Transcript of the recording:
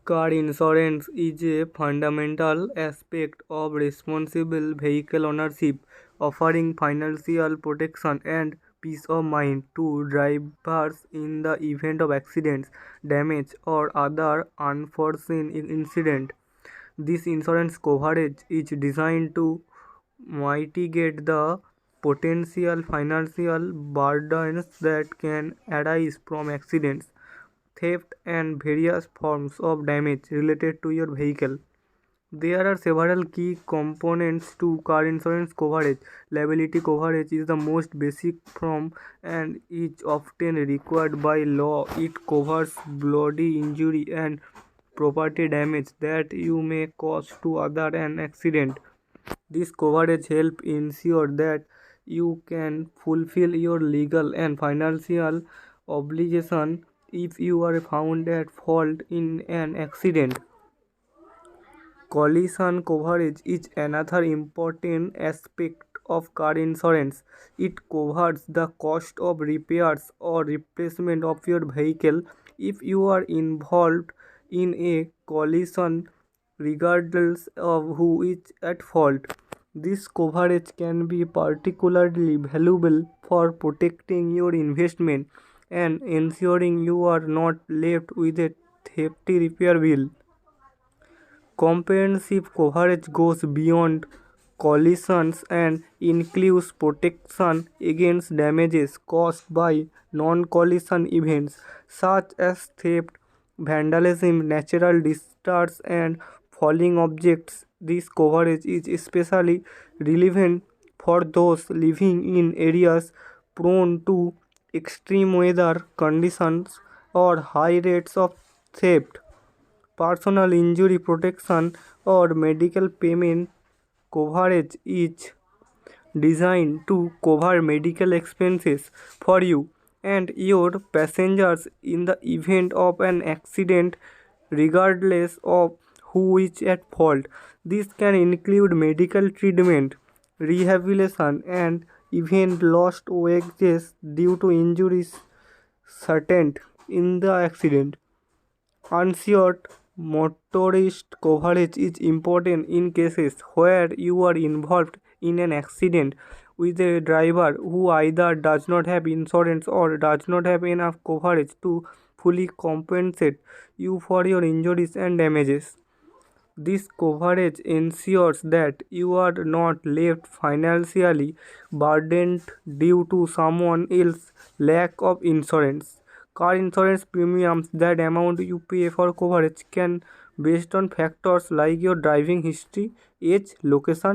Car insurance is a fundamental aspect of responsible vehicle ownership, offering financial protection and peace of mind to drivers in the event of accidents, damage, or other unforeseen incident. This insurance coverage is designed to mitigate the potential financial burdens that can arise from accidents, theft, and various forms of damage related to your vehicle. There are several key components to car insurance coverage. Liability coverage is the most basic form and is often required by law. It covers bodily injury and property damage that you may cause to other an accident. This coverage helps ensure that you can fulfill your legal and financial obligation if you are found at fault in an accident. Collision coverage is another important aspect of car insurance. It covers the cost of repairs or replacement of your vehicle if you are involved in a collision, regardless of who is at fault. This coverage can be particularly valuable for protecting your investment and ensuring you are not left with a hefty repair bill. Comprehensive coverage goes beyond collisions and includes protection against damages caused by non-collision events such as theft, vandalism, natural disasters, and falling objects. This coverage is especially relevant for those living in areas prone to extreme weather conditions or high rates of theft. Personal injury protection or medical payment coverage is designed to cover medical expenses for you and your passengers in the event of an accident, regardless of who is at fault. This can include medical treatment, rehabilitation, and even lost wages due to injuries sustained in the accident. Uninsured motorist coverage is important in cases where you are involved in an accident with a driver who either does not have insurance or does not have enough coverage to fully compensate you for your injuries and damages. This coverage ensures that you are not left financially burdened due to someone else's lack of insurance. Car insurance premiums, that amount you pay for coverage, can based on factors like your driving history, age, location,